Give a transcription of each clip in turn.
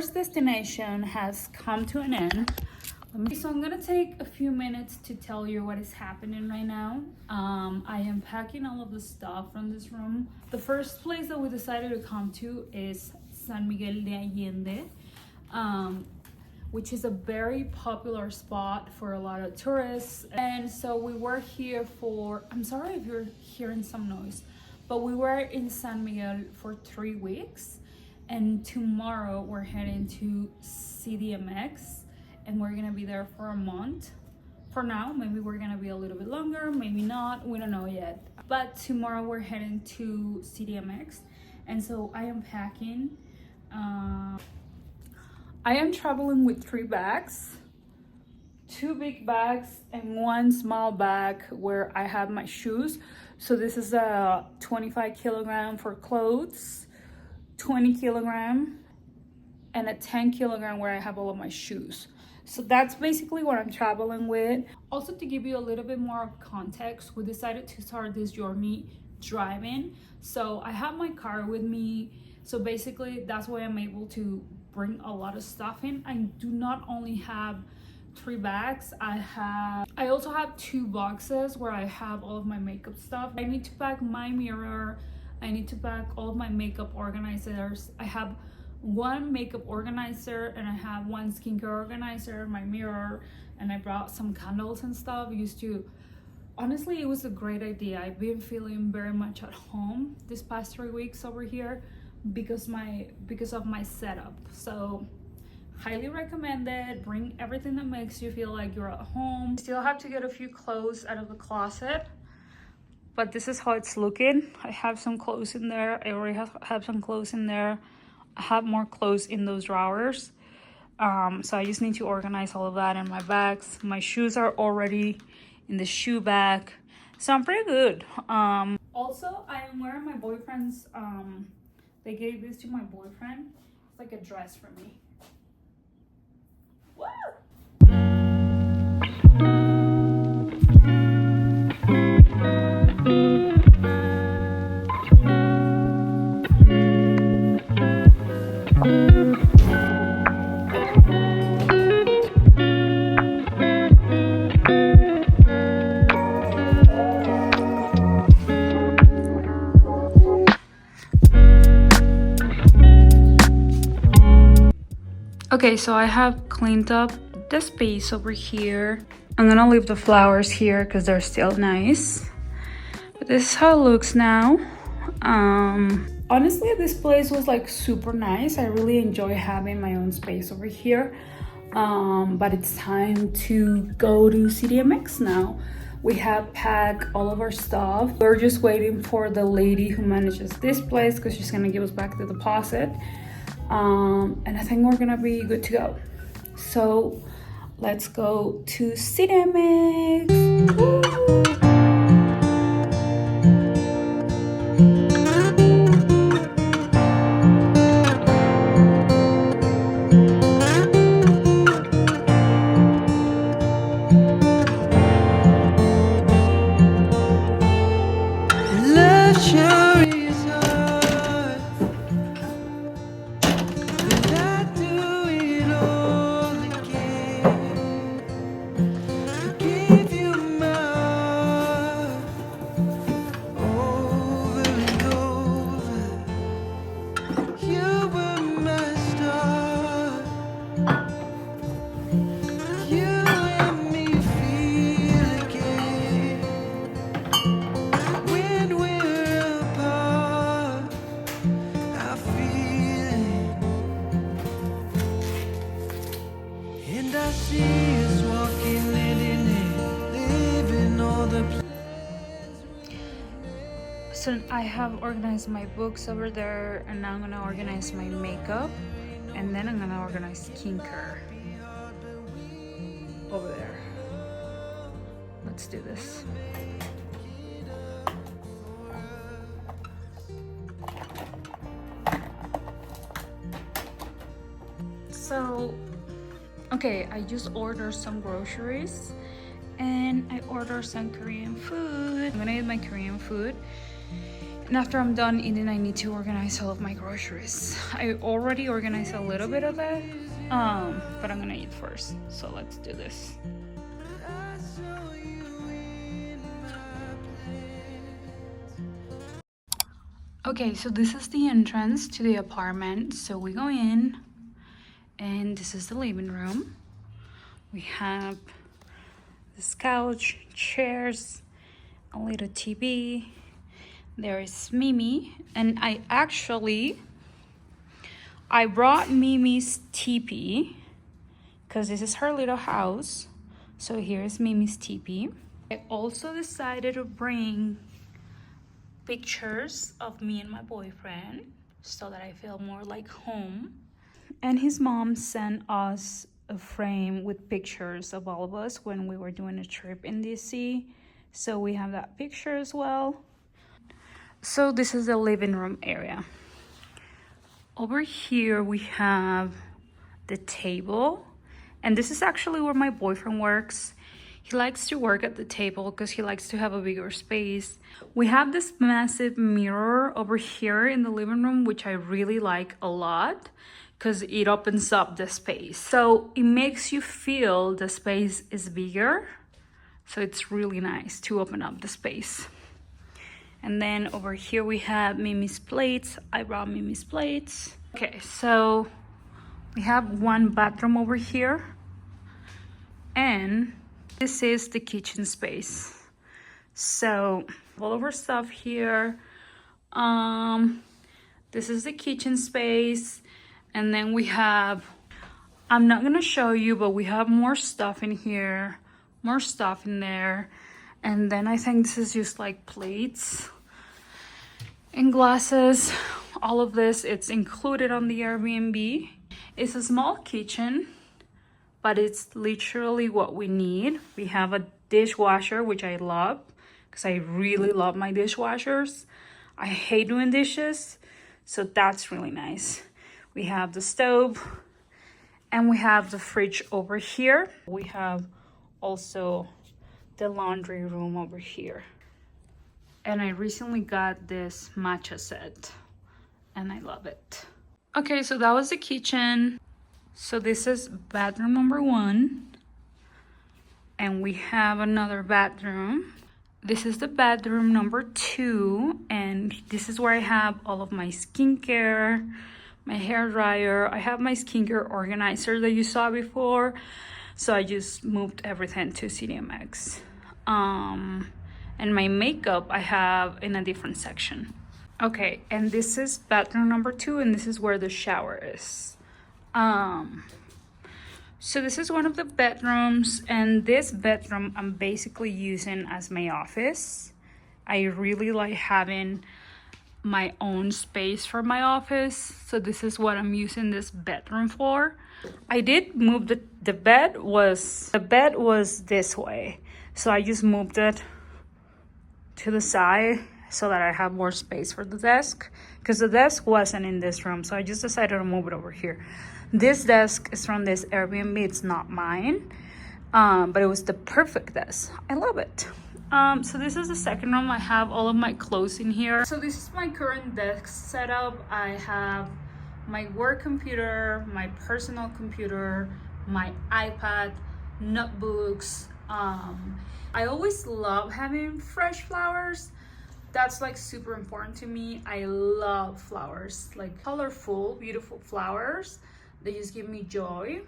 first destination has come to an end. So I'm gonna take a few minutes to tell you what is happening right now. I am packing all of the stuff from this room. The first place that we decided to come to is San Miguel de Allende, which is a very popular spot for a lot of tourists. And so we were here for, I'm sorry if you're hearing some noise, but we were in San Miguel for 3 weeks. And tomorrow we're heading to CDMX and we're gonna be there for a month. For now, maybe we're gonna be a little bit longer, maybe not, we don't know yet. But tomorrow we're heading to CDMX. And so I am packing. I am traveling with 3 bags, 2 big bags and 1 small bag where I have my shoes. So this is a 25 kilogram for clothes, 20 kilogram, and a 10 kilogram where I have all of my shoes. So that's basically what I'm traveling with. Also, to give you a little bit more context, we decided to start this journey driving. So I have my car with me. So basically that's why I'm able to bring a lot of stuff in. I do not only have 3 bags, I also have 2 boxes where I have all of my makeup stuff. I need to pack my mirror. I need to pack all of my makeup organizers. I have 1 makeup organizer and I have 1 skincare organizer, my mirror, and I brought some candles and stuff. Honestly, it was a great idea. I've been feeling very much at home this past 3 weeks over here because of my setup. So highly recommend it. Bring everything that makes you feel like you're at home. Still have to get a few clothes out of the closet, but this is how it's looking. I have some clothes in there. I already have some clothes in there. I have more clothes in those drawers. So I just need to organize all of that in my bags. My shoes are already in the shoe bag. So I'm pretty good. Also, I am wearing my boyfriend's, they gave this to my boyfriend. It's like a dress for me. Woo! Okay, so I have cleaned up the space over here. I'm gonna leave the flowers here because they're still nice. But this is how it looks now. Honestly, this place was like super nice. I really enjoy having my own space over here. But it's time to go to CDMX now. We have packed all of our stuff. We're just waiting for the lady who manages this place because she's gonna give us back the deposit. And I think we're gonna be good to go. So let's go to CDMX. Woo! So I have organized my books over there, and now I'm gonna organize my makeup, and then I'm gonna organize skincare over there. Let's do this. So, okay, I just ordered some groceries and I ordered some Korean food. I'm gonna eat my Korean food. And after I'm done eating, I need to organize all of my groceries. I already organized a little bit of that, but I'm gonna eat first. So let's do this. Okay, so this is the entrance to the apartment. So we go in, and this is the living room. We have this couch, chairs, a little TV. There is Mimi, and I brought Mimi's teepee because this is her little house. So here's Mimi's teepee. I also decided to bring pictures of me and my boyfriend so that I feel more like home. And his mom sent us a frame with pictures of all of us when we were doing a trip in DC. So we have that picture as well. So this is the living room area. Over here we have the table, and this is actually where my boyfriend works. He likes to work at the table because he likes to have a bigger space. We have this massive mirror over here in the living room, which I really like a lot because it opens up the space. So it makes you feel the space is bigger. So it's really nice to open up the space. And then over here we have Mimi's plates. I brought Mimi's plates. Okay, so we have one bathroom over here. And this is the kitchen space. So all of our stuff here. This is the kitchen space. And then we have, I'm not gonna show you, but we have more stuff in here, more stuff in there. And then I think this is just like plates and glasses. All of this, it's included on the Airbnb. It's a small kitchen, but it's literally what we need. We have a dishwasher, which I love because I really love my dishwashers. I hate doing dishes, so that's really nice. We have the stove and we have the fridge over here. We have also the laundry room over here. And I recently got this matcha set and I love it. Okay, so that was the kitchen. So this is bathroom number 1. And we have another bathroom. This is the bathroom number 2. And this is where I have all of my skincare, my hair dryer. I have my skincare organizer that you saw before. So I just moved everything to CDMX. And my makeup I have in a different section. Okay, and this is bathroom number 2, and this is where the shower is. So this is one of the bedrooms, and this bedroom I'm basically using as my office. I really like having my own space for my office, so this is what I'm using this bedroom for. I did move the bed was this way, so I just moved it to the side so that I have more space for the desk, because the desk wasn't in this room, so I just decided to move it over here. This desk is from this Airbnb, it's not mine, but it was the perfect desk. I love it. So this is the second room. I have all of my clothes in here. So this is my current desk setup. I have my work computer, my personal computer, my iPad, notebooks. I always love having fresh flowers. That's like super important to me. I love flowers, like colorful, beautiful flowers. They just give me joy.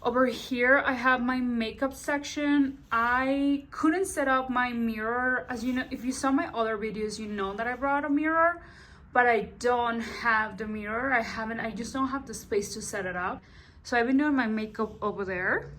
Over here, I have my makeup section. I couldn't set up my mirror. As you know, if you saw my other videos, you know that I brought a mirror, but I don't have the mirror. I just don't have the space to set it up. So I've been doing my makeup over there.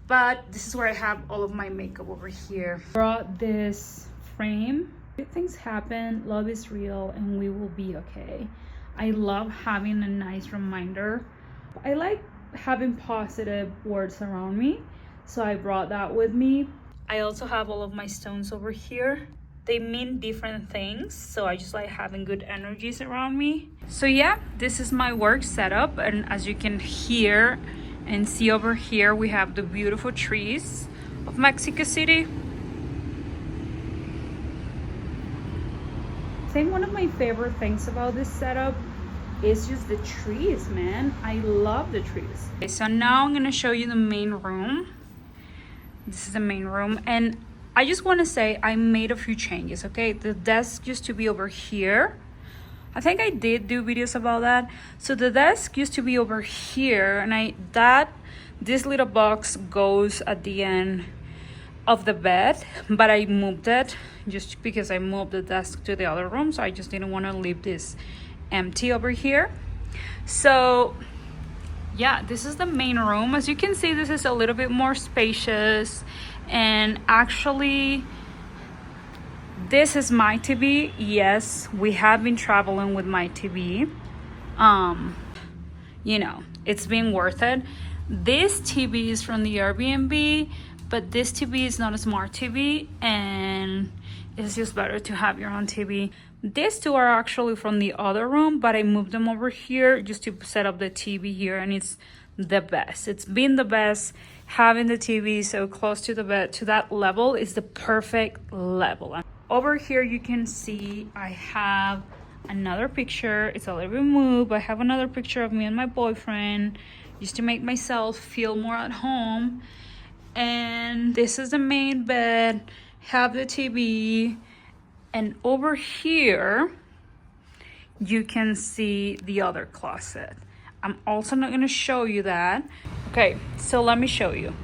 But this is where I have all of my makeup over here. Brought this frame. Good things happen, love is real, and we will be okay. I love having a nice reminder. I like having positive words around me, so I brought that with me. I also have all of my stones over here. They mean different things, so I just like having good energies around me. So yeah, this is my work setup, and as you can hear and see over here, we have the beautiful trees of Mexico City. think one of my favorite things about this setup is just the trees, man. I love the trees. Okay, so now I'm gonna show you the main room. This is the main room, and I just want to say I made a few changes. Okay, the desk used to be over here. I think I did do videos about that. So the desk used to be over here, and this little box goes at the end of the bed, but I moved it just because I moved the desk to the other room, so I just didn't want to leave this empty over here. So yeah, this is the main room. As you can see, this is a little bit more spacious, and actually this is my TV. Yes, we have been traveling with my TV. You know, it's been worth it. This TV is from the Airbnb, but this TV is not a smart TV, and it's just better to have your own TV. These two are actually from the other room, but I moved them over here just to set up the TV here, and it's the best. It's been the best. Having the TV so close to the bed, to that level, is the perfect level. Over here you can see I have another picture. It's a little bit moved. I have another picture of me and my boyfriend just to make myself feel more at home. And this is the main bed, have the TV, and over here you can see the other closet. I'm also not going to show you that. Okay, so let me show you.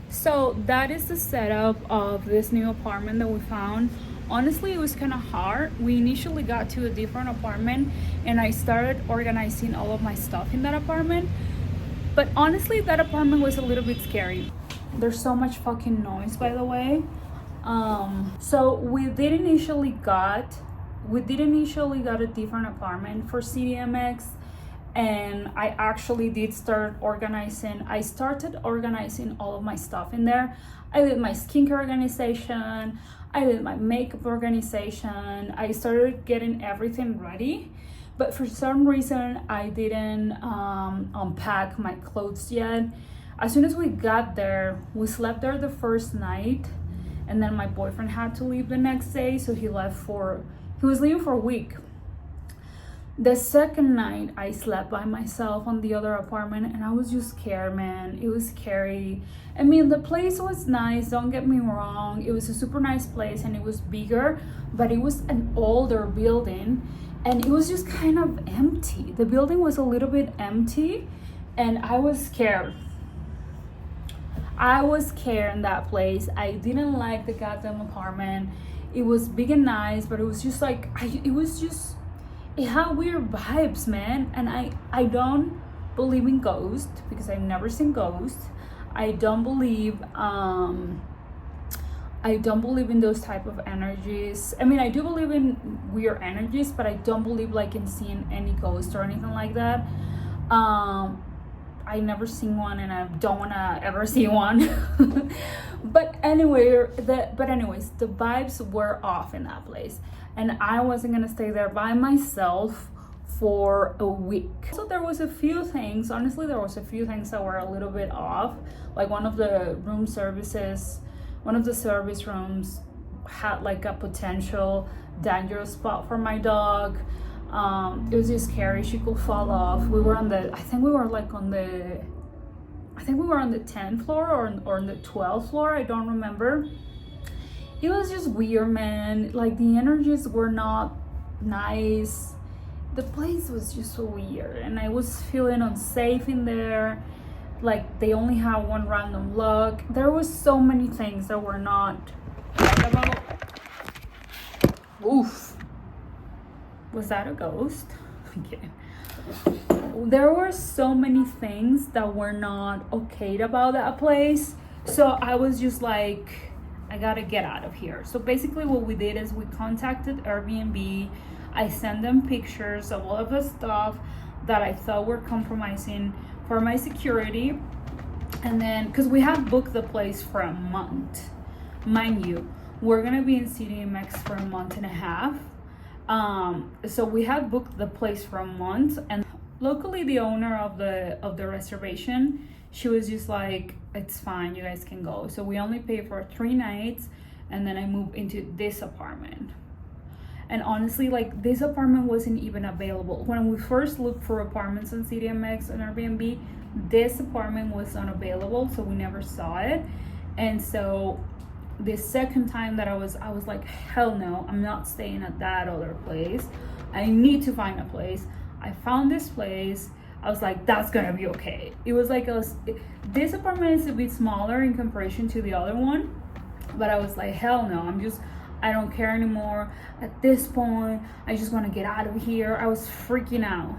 So that is the setup of this new apartment that we found. Honestly, it was kind of hard. We initially got to a different apartment and I started organizing all of my stuff in that apartment. But honestly, that apartment was a little bit scary. There's so much fucking noise, by the way. So we did initially got a different apartment for CDMX. And I actually did start organizing. I started organizing all of my stuff in there. I did my skincare organization. I did my makeup organization. I started getting everything ready. But for some reason, I didn't unpack my clothes yet. As soon as we got there, we slept there the first night. And then my boyfriend had to leave the next day. So he was leaving for a week. The second night, I slept by myself on the other apartment, and I was just scared, man. It was scary. I mean, the place was nice, don't get me wrong. It was a super nice place, and it was bigger, but it was an older building, and it was just kind of empty. The building was a little bit empty, and I was scared. I was scared in that place. I didn't like the goddamn apartment. It was big and nice, but it was just like, it had weird vibes, man. And I don't believe in ghosts because I've never seen ghosts. I don't believe in those type of energies. I mean, I do believe in weird energies, but I don't believe like in seeing any ghosts or anything like that. I never seen one, and I don't wanna ever see one. But anyways, the vibes were off in that place. And I wasn't gonna stay there by myself for a week. So there was a few things, honestly, that were a little bit off. Like one of the service rooms had like a potential dangerous spot for my dog. It was just scary, she could fall off. I think we were on the 10th floor or on the 12th floor, I don't remember. It was just weird, man. Like the energies were not nice. The place was just so weird, and I was feeling unsafe in there. Like they only had one random lock. There was so many things that were not right about. Oof. Was that a ghost? Okay. There were so many things that were not okay about that place. So I was just like, I gotta get out of here. So basically what we did is we contacted Airbnb. I sent them pictures of all of the stuff that I thought were compromising for my security. And then, because we had booked the place for a month. Mind you, we're gonna be in CDMX for a month and a half. So we had booked the place for a month, and luckily the owner of the reservation, she was just like, it's fine, you guys can go. So we only paid for 3 nights, and then I moved into this apartment. And honestly, like, this apartment wasn't even available when we first looked for apartments on CDMX and Airbnb. This apartment was unavailable, so we never saw it. And so the second time that I was like, hell no, I'm not staying at that other place. I need to find a place. I found this place. I was like, that's gonna be okay. It was like this apartment is a bit smaller in comparison to the other one, but I was like, hell no, I don't care anymore. At this point, I just want to get out of here. I was freaking out.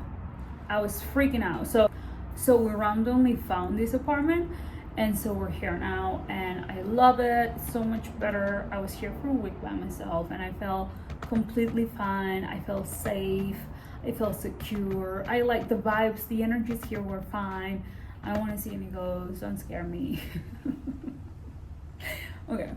So we randomly found this apartment, and so we're here now, and I love it so much better. I was here for a week by myself, and I felt completely fine. I felt safe. I felt secure. I like the vibes. The energies here were fine. I don't want to see any ghosts. Don't scare me. Okay.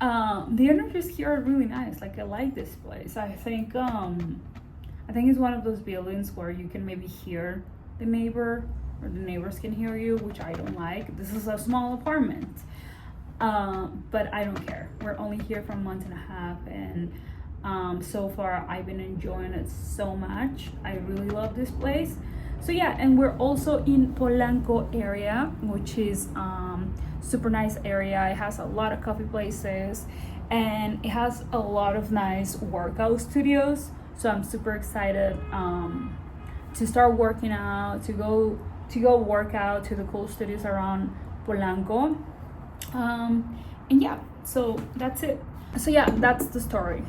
The energies here are really nice. Like, I like this place. I think it's one of those buildings where you can maybe hear the neighbor, or the neighbors can hear you, which I don't like. This is a small apartment, but I don't care. We're only here for a month and a half, and so far I've been enjoying it so much. I really love this place. So yeah, and we're also in Polanco area, which is super nice area. It has a lot of coffee places, and it has a lot of nice workout studios. So I'm super excited to start working out, to go work out to the cool studios around Polanco. And yeah, so that's it. So yeah, that's the story.